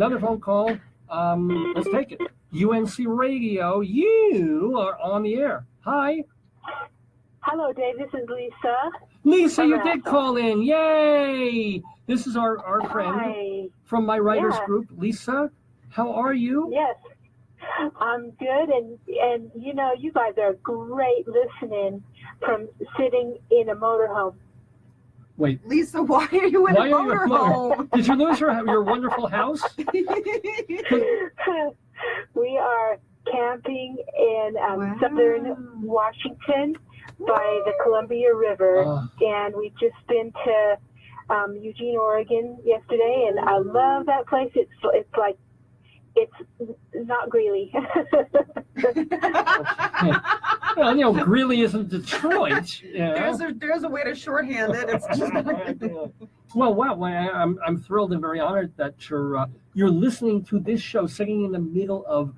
Another phone call. Let's take it. UNC Radio, you are on the air. Hi. Hello, Dave. This is Lisa. Lisa, you did call in. Yay! This is our friend from my writers group. Lisa, how are you? Yes, I'm good. And you know, you guys are great listening from sitting in a motorhome. Wait. Lisa, why are you in a motorhome? Did you lose your wonderful house? We are camping in southern Washington by the Columbia River, and we've just been to Eugene, Oregon yesterday, and I love that place. It's not Greeley. Well, you know, Greeley isn't Detroit. You know? There's a way to shorthand it. It's just Well, wow! I'm thrilled and very honored that you're listening to this show, sitting in the middle of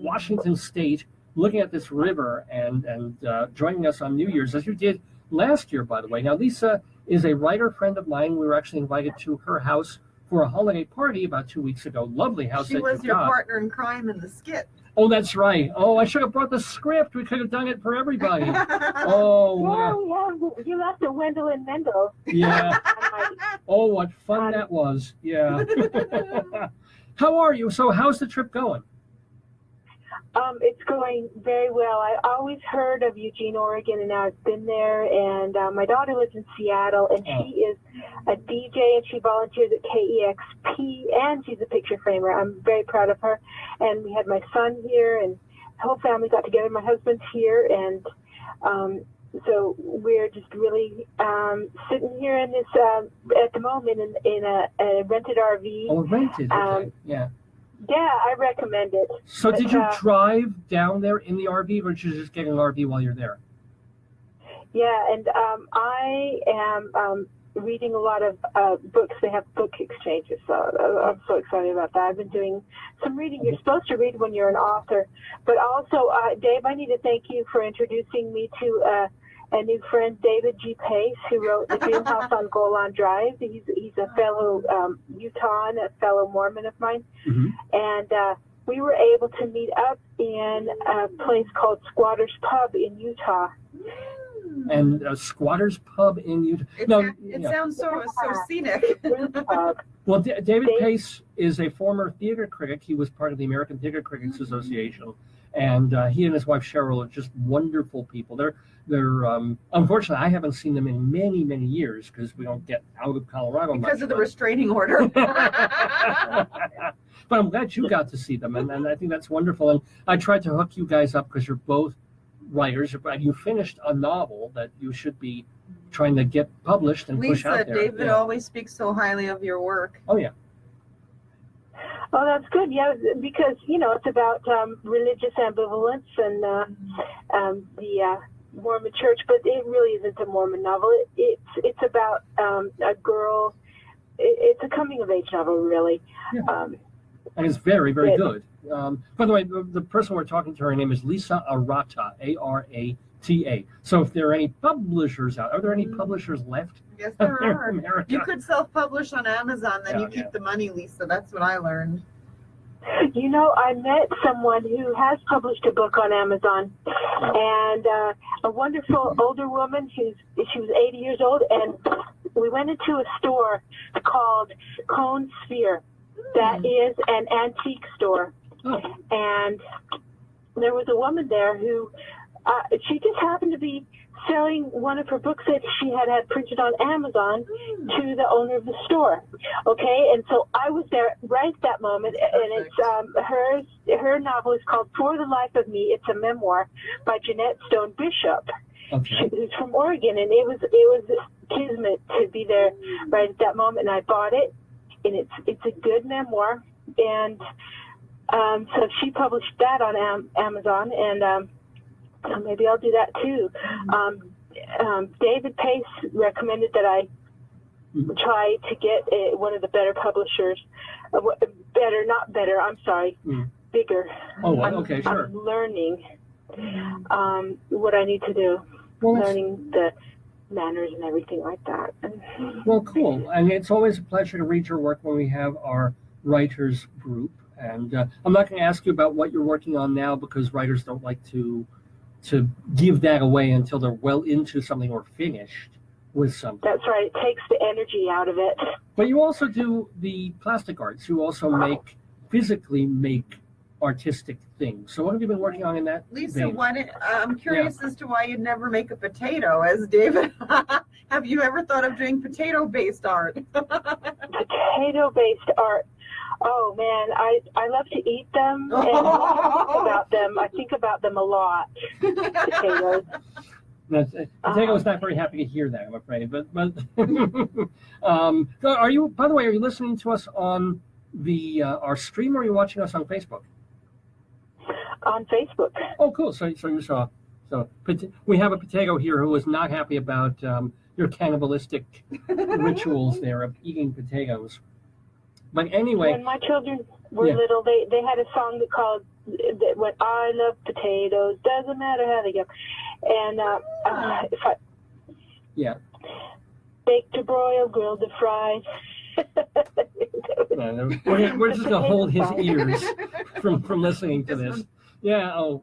Washington State, looking at this river, and joining us on New Year's, as you did last year, by the way. Now, Lisa is a writer friend of mine. We were actually invited to her house for a holiday party about 2 weeks ago. Lovely house. She was your partner in crime in the skit. Oh, that's right. Oh, I should have brought the script. We could have done it for everybody. Oh, yeah, you left a Wendell and Mendel. Yeah. Oh, what fun that was. Yeah. How are you? So how's the trip going? It's going very well. I always heard of Eugene, Oregon, and now I've been there. And my daughter lives in Seattle, and she is a DJ, and she volunteers at KEXP, and she's a picture framer. I'm very proud of her. And we had my son here, and the whole family got together. My husband's here, and so we're just really sitting here in this at the moment in a rented RV. Oh, rented. Okay. Yeah. Yeah, I recommend it. So did you drive down there in the RV, or did you just get an RV while you're there? Yeah, and I am reading a lot of books. They have book exchanges, so I'm so excited about that. I've been doing some reading. You're supposed to read when you're an author. But also, Dave, I need to thank you for introducing me to a new friend, David G. Pace, who wrote The Dream House on Golan Drive. He's a fellow Utahn, a fellow Mormon of mine. Mm-hmm. And we were able to meet up in a place called Squatter's Pub in Utah. And a Squatter's Pub in Utah. It sounds so scenic. Well, David Pace is a former theater critic. He was part of the American Theater Critics Association. And he and his wife Cheryl are just wonderful people. They're unfortunately, I haven't seen them in many, many years because we don't get out of Colorado because of the restraining order. But I'm glad you got to see them, and I think that's wonderful. And I tried to hook you guys up because you're both writers. You finished a novel that you should be trying to get published and push out there. David always speaks so highly of your work. Oh, yeah. Oh, that's good. Yeah, because, you know, it's about religious ambivalence and the Mormon church, but it really isn't a Mormon novel. It's about a girl. It's a coming-of-age novel, really. Yeah. And it's very, very good. By the way, the person we're talking to, her name is Lisa Arata, Arata. So if there are any publishers out, are there any publishers left? Yes, there are. You could self-publish on Amazon, then you keep the money, Lisa. That's what I learned. You know, I met someone who has published a book on Amazon, and a wonderful older woman. She was 80 years old, and we went into a store called Cone Sphere. That is an antique store, and there was a woman there who she just happened to be selling one of her books that she had printed on Amazon to the owner of the store. Okay, and so I was there right at that moment, and it's her novel is called For the Life of Me. It's a memoir by Jeanette Stone Bishop. Okay. She's from Oregon, and it was kismet to be there right at that moment, and I bought it, and it's a good memoir, and so she published that on Amazon, and maybe I'll do that too. David Pace recommended that I try to get one of the better publishers. Bigger. Oh, okay, sure. I'm learning what I need to do. Learning the manners and everything like that. Well, cool. And it's always a pleasure to read your work when we have our writers group. And I'm not going to ask you about what you're working on now because writers don't like to give that away until they're well into something or finished with something. That's right. It takes the energy out of it. But you also do the plastic arts. You also physically make artistic things. So what have you been working on in that? Lisa, I'm curious as to why you'd never make a potato as David. Have you ever thought of doing potato-based art? Potato-based art. Oh man, I love to eat them and talk about them. I think about them a lot. Potatoes. Potato's not very happy to hear that, I'm afraid. But so are you? By the way, are you listening to us on the our stream, or are you watching us on Facebook? On Facebook. Oh, cool. So you saw. So we have a potato here who is not happy about your cannibalistic rituals there of eating potatoes. But anyway, when my children were little, they had a song that called "When I Love Potatoes, Doesn't Matter How They Go," and baked to broil, grilled to fry. We're just gonna hold his ears from listening to this. Yeah.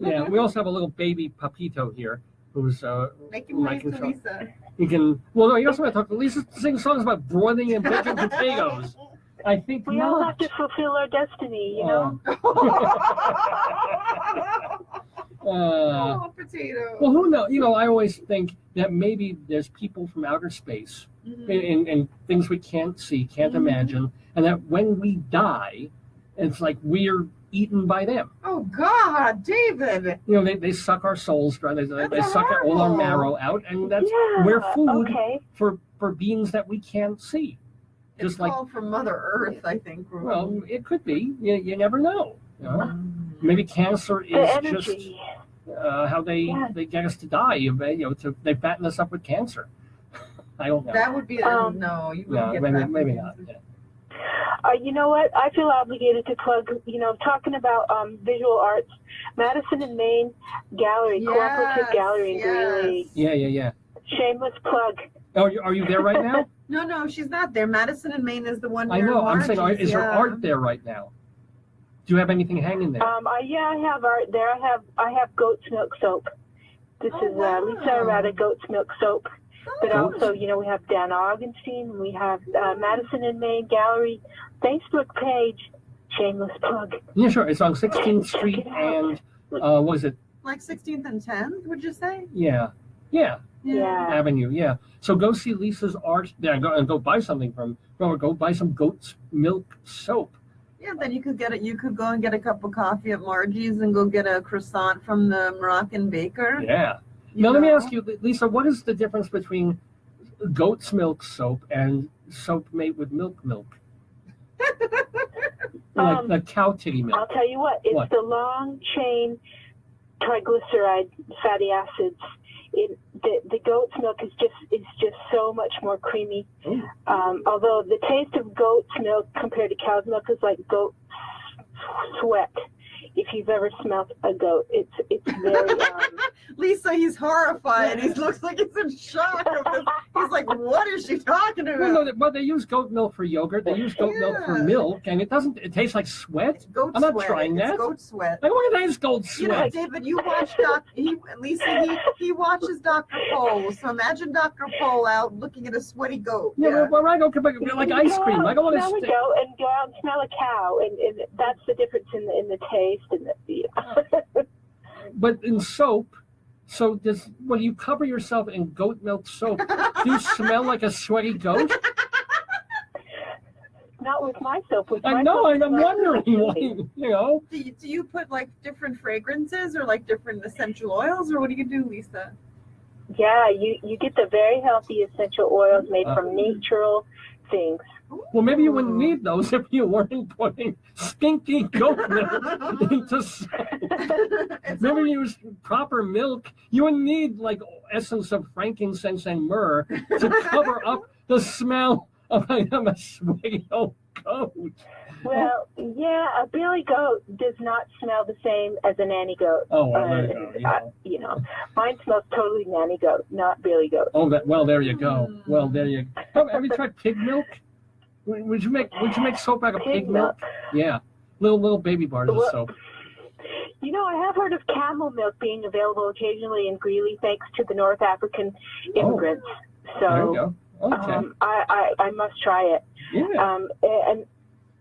Yeah. We also have a little baby Papito here who's making noise to Lisa. You can. Well, no, you also want to talk to Lisa. Sing songs about broiling and baking potatoes. I think we all have to fulfill our destiny, you know. Potato. Well, who knows? I always think that maybe there's people from outer space and things we can't see, can't imagine, and that when we die, it's like we're eaten by them. Oh God, David! They suck our souls dry. They suck all our marrow out, and we're food for beings that we can't see. It's called from Mother Earth, I think. Well, it could be. You never know. Maybe cancer is just how they get us to die. They fatten us up with cancer. I don't know. That would be no. You wouldn't get that. Maybe not. Yeah. You know what? I feel obligated to plug, talking about visual arts, Madison and Maine Gallery, Cooperative Gallery in Greeley. Yeah. Shameless plug. Oh, are you there right now? No, she's not there. Madison and Maine is the one. I know. I'm saying, is there art there right now? Do you have anything hanging there? Yeah, I have art there. I have goat's milk soap. This is Lisa Arata goat's milk soap. But also, we have Dan Augenstein. We have Madison and Maine Gallery Facebook page. Shameless plug. Yeah, sure. It's on 16th Street and what is it? Like 16th and 10th, would you say? Yeah. Avenue. Yeah. So go see Lisa's art there and go buy something go buy some goat's milk soap. Yeah, then you could You could go and get a cup of coffee at Margie's and go get a croissant from the Moroccan baker. Yeah. Now let me ask you, Lisa, what is the difference between goat's milk soap and soap made with milk? Like cow titty milk. I'll tell you what. It's the long chain triglyceride fatty acids. The goat's milk is just so much more creamy. Although the taste of goat's milk compared to cow's milk is like goat sweat. If you've ever smelled a goat, it's very. Lisa, he's horrified. He looks like he's in shock. He's like, "What is she talking about?" Well, no, but they use goat milk for yogurt. They use goat milk for milk, and it doesn't. It tastes like sweat. I'm not trying that. It's goat sweat. I want to taste goat sweat. David, you watch Lisa. He watches Dr. Pole. So imagine Dr. Pole out looking at a sweaty goat. Yeah, well, I don't like ice cream. I don't want to smell a goat and go out and smell a cow, and that's the difference in the taste and the. But in soap. So when you cover yourself in goat milk soap, do you smell like a sweaty goat? Not with my soap. I know. I'm wondering why. Do you put like different fragrances or like different essential oils, or what do you do, Lisa? Yeah, you get the very healthy essential oils made from natural things. Well, maybe you wouldn't need those if you weren't putting stinky goat milk into soap. Maybe you use proper milk. You wouldn't need like essence of frankincense and myrrh to cover up the smell of a sweaty old goat. Well, yeah, a billy goat does not smell the same as a nanny goat. Oh, well, there you go. Mine smells totally nanny goat, not billy goat. Oh, well, there you go. Well, there you go. Have you tried pig milk? Would you make soap out of Pig pig milk? Yeah, little baby bars of Well, soap. You know, I have heard of camel milk being available occasionally in Greeley, thanks to the North African immigrants. There you So go. Okay. I must try it. Yeah. And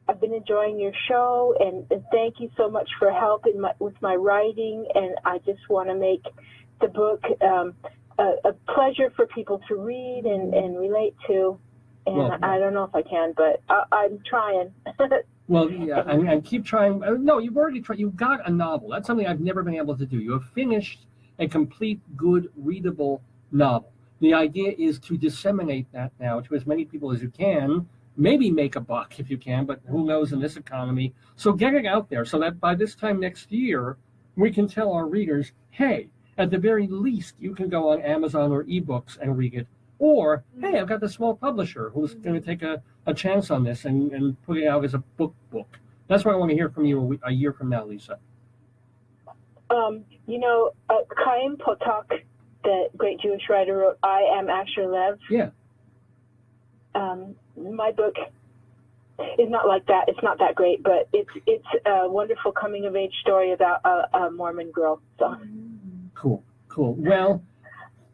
I've been enjoying your show, and thank you so much for helping with my writing. And I just want to make the book a pleasure for people to read and relate to. And Well, I don't know if I can, but I'm trying. Well, yeah, and keep trying. No, you've already tried. You've got a novel. That's something I've never been able to do. You have finished a complete, good, readable novel. The idea is to disseminate that now to as many people as you can. Maybe make a buck if you can, but who knows in this economy. So get it out there so that by this time next year, we can tell our readers, hey, at the very least, you can go on Amazon or ebooks and read it. Or, hey, I've got the small publisher who's going to take a chance on this and put it out as a book. That's what I want to hear from you a year from now, Lisa. You know, Chaim Potok, the great Jewish writer, wrote I Am Asher Lev. Yeah. My book is not like that. It's not that great, but it's a wonderful coming of age story about a Mormon girl. So Cool. Well,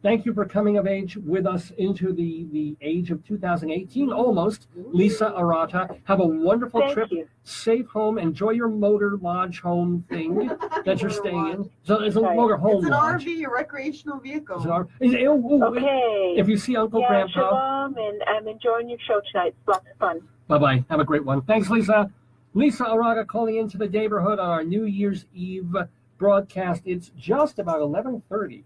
thank you for coming of age with us into the age of 2018, almost. Lisa Arata, have a wonderful Thank trip. you. Safe home. Enjoy your motor lodge home thing that you're staying in. So it's a Right. motor home It's an lodge. RV, a recreational vehicle. Is it Okay. If you see Uncle Yeah, Grandpa, shalom, and I'm enjoying your show tonight. It's lots of fun. bye-bye. Have a great one. Thanks, Lisa. Lisa Arata calling into the neighborhood on our New Year's Eve broadcast. It's just about 11:30